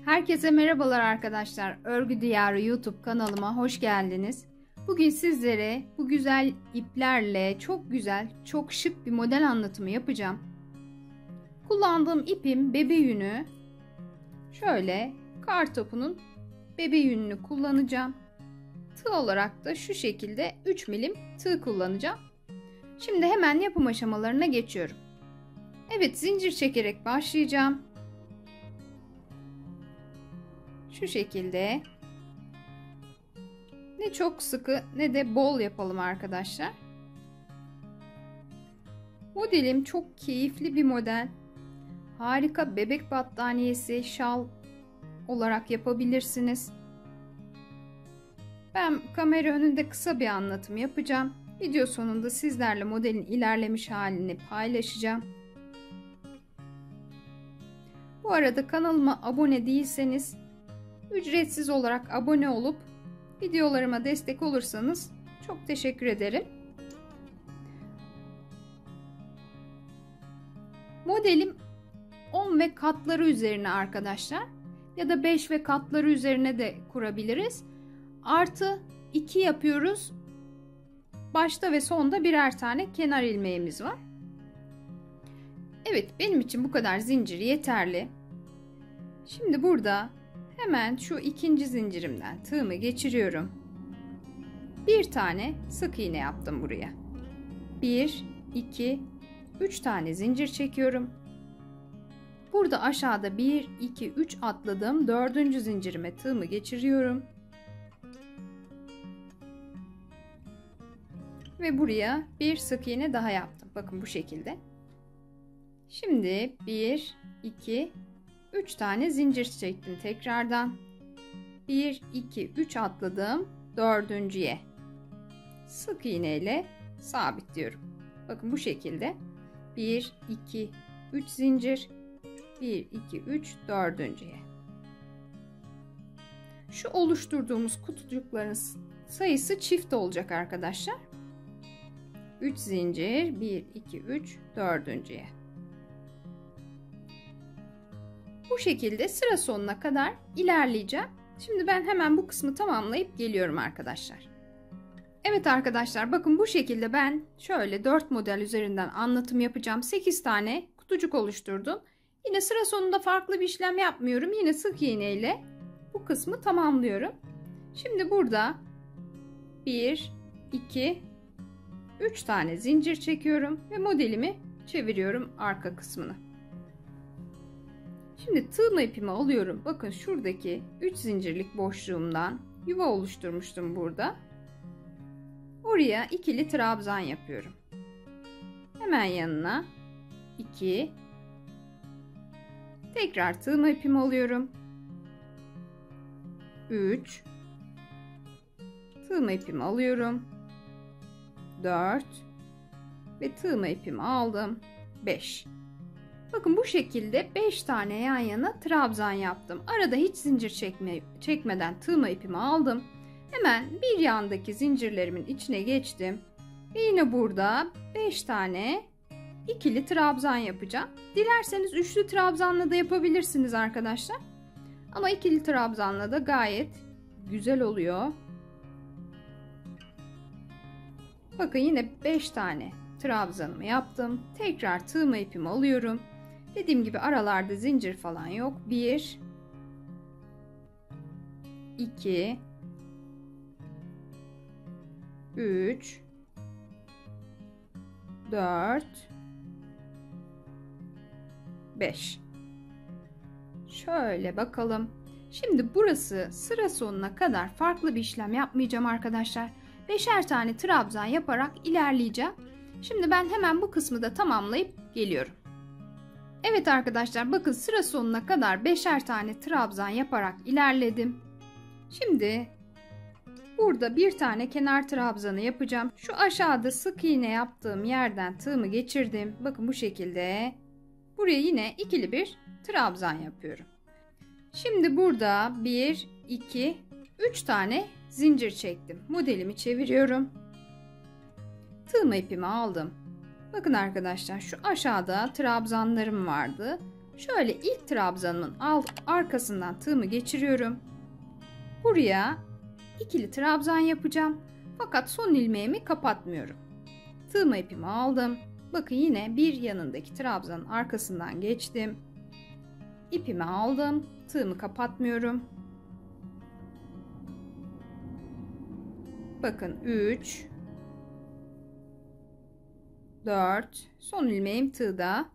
Herkese merhabalar arkadaşlar. Örgü Diyarı YouTube kanalıma hoş geldiniz. Bugün sizlere bu güzel iplerle çok güzel, çok şık bir model anlatımı yapacağım. Kullandığım ipim bebe yünü. Şöyle kartopunun bebe yününü kullanacağım. Tığ olarak da şu şekilde 3 milim tığ kullanacağım. Şimdi hemen yapım aşamalarına geçiyorum. Evet, zincir çekerek başlayacağım. Şu şekilde ne çok sıkı ne de bol yapalım arkadaşlar. Modelim çok keyifli bir model. Harika bebek battaniyesi, şal olarak yapabilirsiniz. Ben kamera önünde kısa bir anlatım yapacağım. Video sonunda sizlerle modelin ilerlemiş halini paylaşacağım. Bu arada kanalıma abone değilseniz ücretsiz olarak abone olup videolarıma destek olursanız çok teşekkür ederim. Modelim 10 ve katları üzerine arkadaşlar, ya da 5 ve katları üzerine de kurabiliriz. Artı 2 yapıyoruz. Başta ve sonda birer tane kenar ilmeğimiz var. Evet, benim için bu kadar zincir yeterli. Şimdi burada hemen şu ikinci zincirimden tığımı geçiriyorum. Bir tane sık iğne yaptım buraya. 1, 2, 3 tane zincir çekiyorum. Burada aşağıda 1, 2, 3 atladım. 4. zincirime tığımı geçiriyorum. Ve buraya bir sık iğne daha yaptım. Bakın bu şekilde. Şimdi 1, 2, 3 tane zincir çektim tekrardan. 1, 2, 3 atladım. 4.'ye sık iğne ile sabitliyorum. Bakın bu şekilde. 1, 2, 3 zincir. 1, 2, 3, 4.'ye. Şu oluşturduğumuz kutucukların sayısı çift olacak arkadaşlar. 3 zincir. 1, 2, 3, 4.'ye. Bu şekilde sıra sonuna kadar ilerleyeceğim. Şimdi ben hemen bu kısmı tamamlayıp geliyorum arkadaşlar. Evet arkadaşlar, bakın bu şekilde ben şöyle 4 model üzerinden anlatım yapacağım. 8 tane kutucuk oluşturdum. Yine sıra sonunda farklı bir işlem yapmıyorum. Yine sık iğne ile bu kısmı tamamlıyorum. Şimdi burada 1, 2, 3 tane zincir çekiyorum ve modelimi çeviriyorum arka kısmını. Şimdi tığ ipimi alıyorum. Bakın şuradaki 3 zincirlik boşluğumdan yuva oluşturmuştum burada. Oraya ikili trabzan yapıyorum. Hemen yanına 2. Tekrar tığ ipimi alıyorum. 3. Tığ ipimi alıyorum. 4. Ve tığ ipimi aldım. 5. Bakın bu şekilde 5 tane yan yana trabzan yaptım. Arada hiç zincir çekmeden tığ ipimi aldım. Hemen bir yandaki zincirlerimin içine geçtim. Ve yine burada 5 tane ikili trabzan yapacağım. Dilerseniz üçlü trabzanla da yapabilirsiniz arkadaşlar. Ama ikili trabzanla da gayet güzel oluyor. Bakın yine 5 tane trabzanımı yaptım. Tekrar tığ ipimi alıyorum. Dediğim gibi aralarda zincir falan yok. 1, 2, 3, 4, 5. Şöyle bakalım. Şimdi burası sıra sonuna kadar farklı bir işlem yapmayacağım arkadaşlar. 5'er tane trabzan yaparak ilerleyeceğim. Şimdi ben hemen bu kısmı da tamamlayıp geliyorum. Evet arkadaşlar, bakın sıra sonuna kadar 5'er tane trabzan yaparak ilerledim. Şimdi burada bir tane kenar trabzanı yapacağım. Şu aşağıda sık iğne yaptığım yerden tığımı geçirdim. Bakın bu şekilde. Buraya yine ikili bir trabzan yapıyorum. Şimdi burada 1, 2, 3 tane zincir çektim. Modelimi çeviriyorum. Tığ ipimi aldım. Bakın arkadaşlar, şu aşağıda trabzanlarım vardı. Şöyle ilk trabzanımın arkasından tığımı geçiriyorum. Buraya ikili trabzan yapacağım. Fakat son ilmeğimi kapatmıyorum. Tığımı ipimi aldım. Bakın yine bir yanındaki trabzanın arkasından geçtim. İpimi aldım. Tığımı kapatmıyorum. Bakın 3 4 son ilmeğim tığda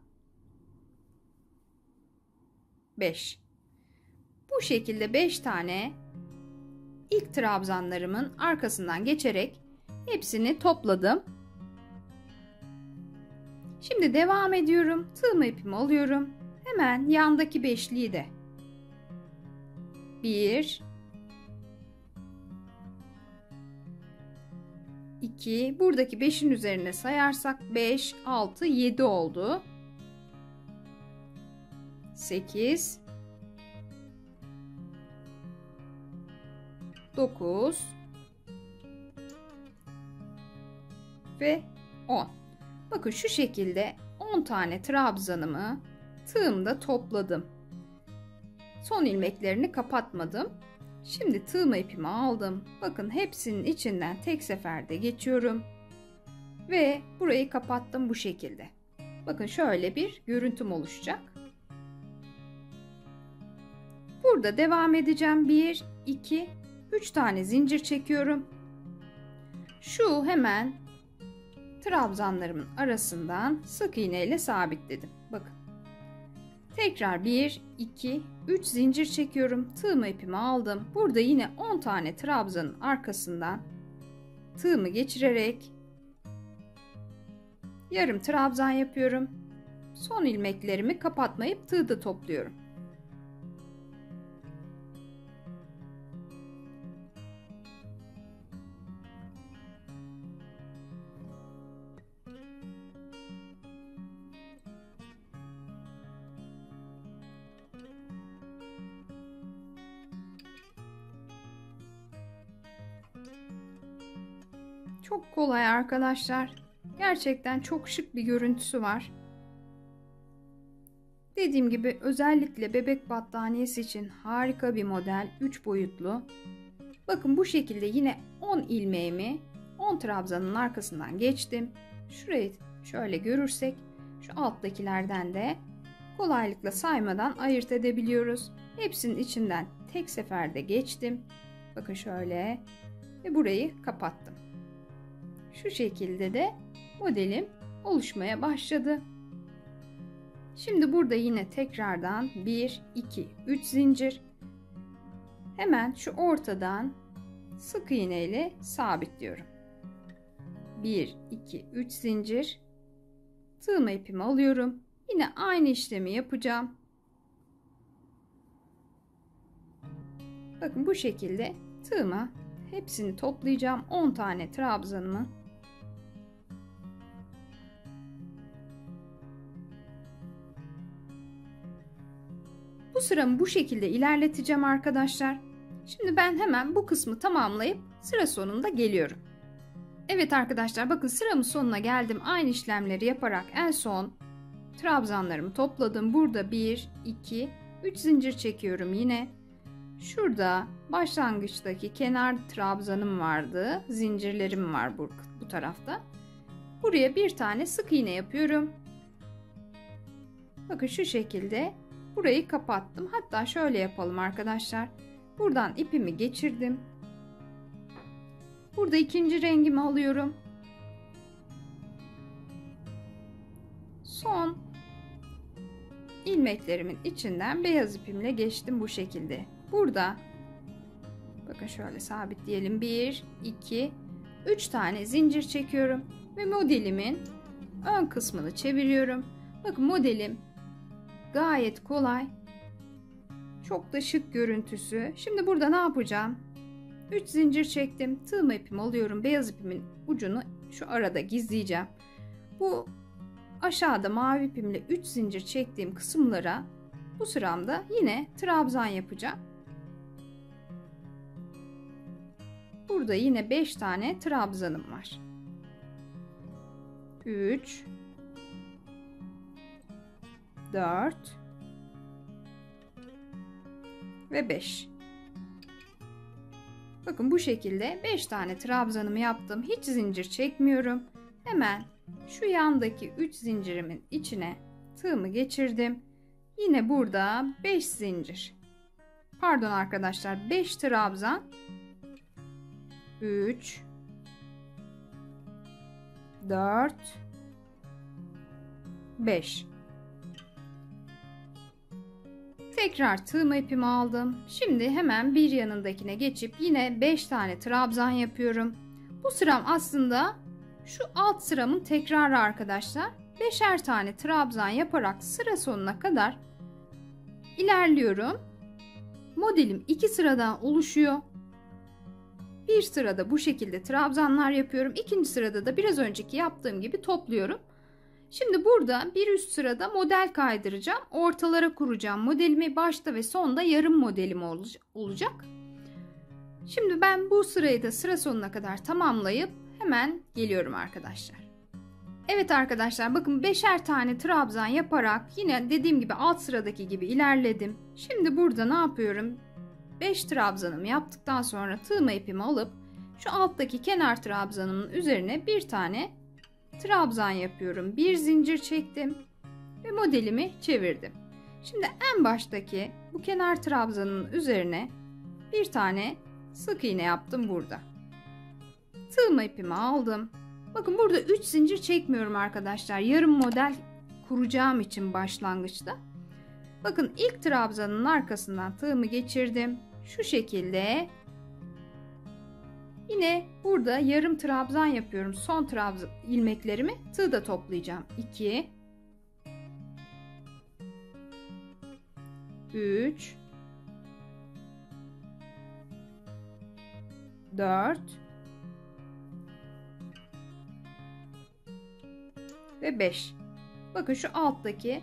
5. Bu şekilde 5 tane ilk trabzanlarımın arkasından geçerek hepsini topladım. Şimdi devam ediyorum. Tığımı ipimi alıyorum. Hemen yandaki beşliği de 1 2 buradaki 5'in üzerine sayarsak 5 6 7 oldu. 8 9 ve 10. Bakın şu şekilde 10 tane trabzanımı tığımda topladım. Son ilmeklerini kapatmadım. Şimdi tığımı ipimi aldım. Bakın hepsinin içinden tek seferde geçiyorum. Ve burayı kapattım bu şekilde. Bakın şöyle bir görüntüm oluşacak. Burada devam edeceğim. 1, 2, 3 tane zincir çekiyorum. Şu hemen trabzanlarımın arasından sık iğne ile sabitledim. Bakın. Tekrar 1, 2, 3 zincir çekiyorum. Tığımı ipimi aldım. Burada yine 10 tane trabzanın arkasından tığımı geçirerek yarım trabzan yapıyorum. Son ilmeklerimi kapatmayıp tığda topluyorum. Çok kolay arkadaşlar. Gerçekten çok şık bir görüntüsü var. Dediğim gibi özellikle bebek battaniyesi için harika bir model. 3 boyutlu. Bakın bu şekilde yine 10 ilmeğimi 10 trabzanın arkasından geçtim. Şurayı şöyle görürsek şu alttakilerden de kolaylıkla saymadan ayırt edebiliyoruz. Hepsinin içinden tek seferde geçtim. Bakın şöyle ve burayı kapattım. Şu şekilde de modelim oluşmaya başladı. Şimdi burada yine tekrardan 1, 2, 3 zincir. Hemen şu ortadan sık iğne ile sabitliyorum. 1, 2, 3 zincir. Tığımı ipimi alıyorum. Yine aynı işlemi yapacağım. Bakın bu şekilde tığıma hepsini toplayacağım. 10 tane trabzanımı. Bu sıramı bu şekilde ilerleteceğim arkadaşlar. Şimdi ben hemen bu kısmı tamamlayıp sıra sonunda geliyorum. Evet arkadaşlar bakın sıramın sonuna geldim. Aynı işlemleri yaparak en son trabzanlarımı topladım. Burada 1, 2, 3 zincir çekiyorum yine. Şurada başlangıçtaki kenar trabzanım vardı. Zincirlerim var bu tarafta. Buraya bir tane sık iğne yapıyorum. Bakın şu şekilde burayı kapattım. Hatta şöyle yapalım arkadaşlar. Buradan ipimi geçirdim. Burada ikinci rengimi alıyorum. Son ilmeklerimin içinden beyaz ipimle geçtim bu şekilde. Burada bakın şöyle sabitleyelim. 1, 2, 3 tane zincir çekiyorum ve modelimin ön kısmını çeviriyorum. Bakın modelim gayet kolay. Çok da şık görüntüsü. Şimdi burada ne yapacağım? 3 zincir çektim. Tığım ipimi alıyorum. Beyaz ipimin ucunu şu arada gizleyeceğim. Bu aşağıda mavi ipimle 3 zincir çektiğim kısımlara bu sıramda yine trabzan yapacağım. Burada yine 5 tane trabzanım var. 3 4 ve 5. Bakın bu şekilde 5 tane trabzanımı yaptım. Hiç zincir çekmiyorum. Hemen şu yandaki 3 zincirimin içine tığımı geçirdim. Yine burada 5 zincir. Pardon arkadaşlar, 5 trabzan. 3 4 5. Tekrar tığım ipimi aldım. Şimdi hemen bir yanındakine geçip yine 5 tane trabzan yapıyorum. Bu sıram aslında şu alt sıramın tekrarı arkadaşlar. 5'er tane trabzan yaparak sıra sonuna kadar ilerliyorum. Modelim 2 sıradan oluşuyor. Bir sırada bu şekilde trabzanlar yapıyorum. İkinci sırada da biraz önceki yaptığım gibi topluyorum. Şimdi burada bir üst sırada model kaydıracağım. Ortalara kuracağım. Modelimi başta ve sonda yarım modelim olacak. Şimdi ben bu sırayı da sıra sonuna kadar tamamlayıp hemen geliyorum arkadaşlar. Evet arkadaşlar, bakın 5'er tane trabzan yaparak yine dediğim gibi alt sıradaki gibi ilerledim. Şimdi burada ne yapıyorum? 5 trabzanımı yaptıktan sonra tığma ipimi alıp şu alttaki kenar trabzanımın üzerine bir tane trabzan yapıyorum. Bir zincir çektim ve modelimi çevirdim. Şimdi en baştaki bu kenar trabzanın üzerine bir tane sık iğne yaptım burada. Tığma ipimi aldım. Bakın burada 3 zincir çekmiyorum arkadaşlar. Yarım model kuracağım için başlangıçta. Bakın ilk trabzanın arkasından tığımı geçirdim. Şu şekilde. Yine burada yarım trabzan yapıyorum. Son trabzan ilmeklerimi tığda toplayacağım. 2 3 4 ve 5. Bakın şu alttaki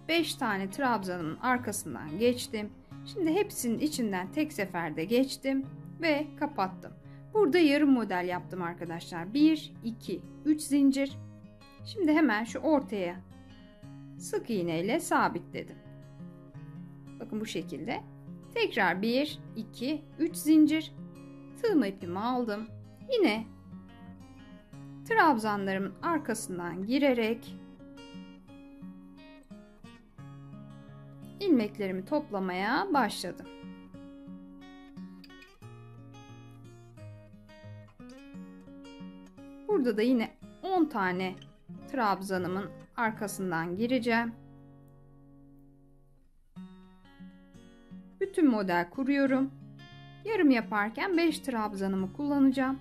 5 tane trabzanın arkasından geçtim. Şimdi hepsinin içinden tek seferde geçtim ve kapattım. Burada yarım model yaptım arkadaşlar. 1 2 3 zincir. Şimdi hemen şu ortaya sık iğne ile sabitledim. Bakın bu şekilde. Tekrar 1 2 3 zincir. Tığım ipimi aldım. Yine trabzanlarımın arkasından girerek ilmeklerimi toplamaya başladım. Burada da yine 10 tane trabzanımın arkasından gireceğim. Bütün model kuruyorum. Yarım yaparken 5 trabzanımı kullanacağım.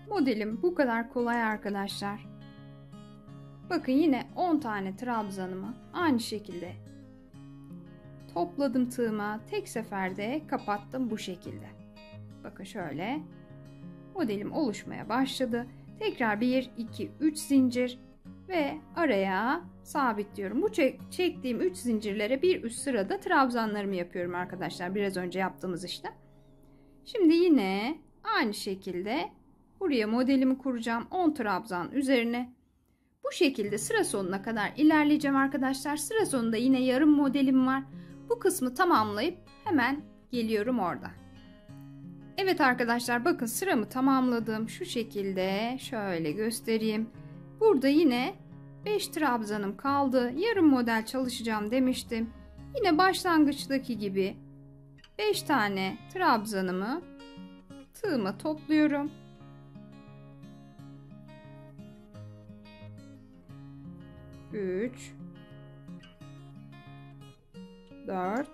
Modelim bu kadar kolay arkadaşlar. Bakın yine 10 tane trabzanımı aynı şekilde topladım tığıma. Tek seferde kapattım bu şekilde. Bakın şöyle. Modelim oluşmaya başladı. Tekrar 1 2 3 zincir ve araya sabitliyorum. Bu çektiğim 3 zincirlere bir üst sırada trabzanlarımı yapıyorum arkadaşlar. Biraz önce yaptığımız işlem. Şimdi yine aynı şekilde buraya modelimi kuracağım. 10 trabzan üzerine. Bu şekilde sıra sonuna kadar ilerleyeceğim arkadaşlar. Sıra sonunda yine yarım modelim var. Bu kısmı tamamlayıp hemen geliyorum orada. Evet arkadaşlar, bakın sıramı tamamladım. Şu şekilde şöyle göstereyim. Burada yine 5 trabzanım kaldı. Yarım model çalışacağım demiştim. Yine başlangıçtaki gibi 5 tane trabzanımı tığıma topluyorum. Üç, 4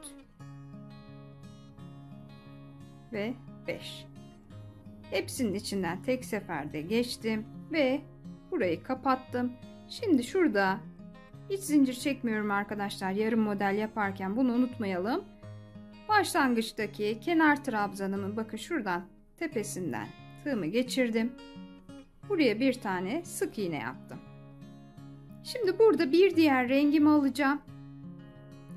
ve 5. Hepsinin içinden tek seferde geçtim ve burayı kapattım. Şimdi şurada hiç zincir çekmiyorum arkadaşlar. Yarım model yaparken bunu unutmayalım. Başlangıçtaki kenar trabzanımın bakın şuradan tepesinden tığımı geçirdim. Buraya bir tane sık iğne yaptım. Şimdi burada bir diğer rengimi alacağım.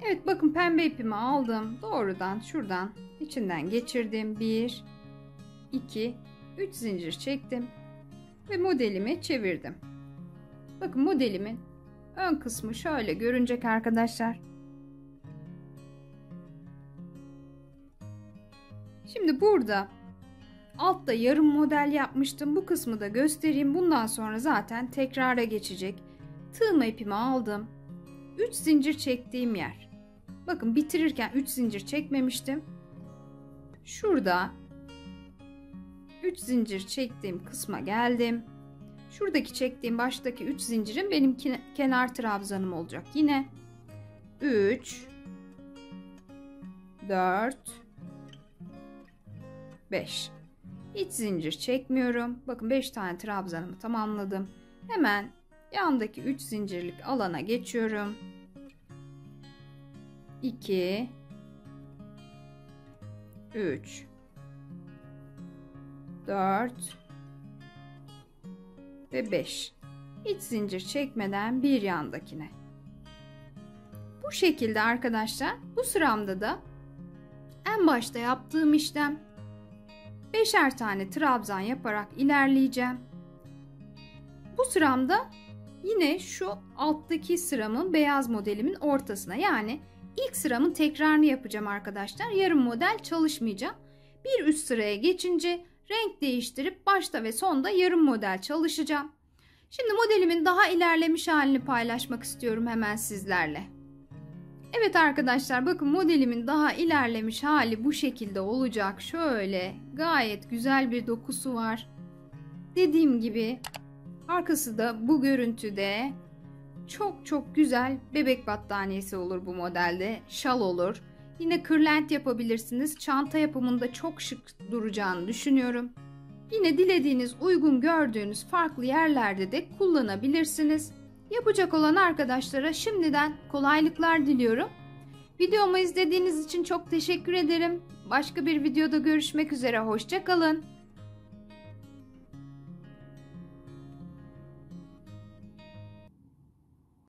Evet, bakın pembe ipimi aldım. Doğrudan şuradan içinden geçirdim. 1 2 3 zincir çektim ve modelimi çevirdim. Bakın modelimin ön kısmı şöyle görünecek arkadaşlar. Şimdi burada altta yarım model yapmıştım. Bu kısmı da göstereyim. Bundan sonra zaten tekrara geçecek. Tığma ipimi aldım. 3 zincir çektiğim yer. Bakın bitirirken 3 zincir çekmemiştim. Şurada 3 zincir çektiğim kısma geldim. Şuradaki çektiğim baştaki 3 zincirim benim kenar trabzanım olacak. Yine 3 4 5. Hiç zincir çekmiyorum. Bakın 5 tane trabzanımı tamamladım. Hemen yandaki 3 zincirlik alana geçiyorum. 2 3 4 ve 5. Hiç zincir çekmeden bir yandakine. Bu şekilde arkadaşlar, bu sıramda da en başta yaptığım işlem 5'er tane trabzan yaparak ilerleyeceğim. Bu sıramda yine şu alttaki sıramın, beyaz modelimin ortasına, yani ilk sıramın tekrarını yapacağım arkadaşlar. Yarım model çalışmayacağım. Bir üst sıraya geçince renk değiştirip başta ve sonda yarım model çalışacağım. Şimdi modelimin daha ilerlemiş halini paylaşmak istiyorum hemen sizlerle. Evet arkadaşlar, bakın modelimin daha ilerlemiş hali bu şekilde olacak. Şöyle gayet güzel bir dokusu var. Dediğim gibi arkası da bu görüntüde çok güzel bebek battaniyesi olur bu modelde. Şal olur. Yine kırlent yapabilirsiniz. Çanta yapımında çok şık duracağını düşünüyorum. Yine dilediğiniz, uygun gördüğünüz farklı yerlerde de kullanabilirsiniz. Yapacak olan arkadaşlara şimdiden kolaylıklar diliyorum. Videomu izlediğiniz için çok teşekkür ederim. Başka bir videoda görüşmek üzere. Hoşça kalın.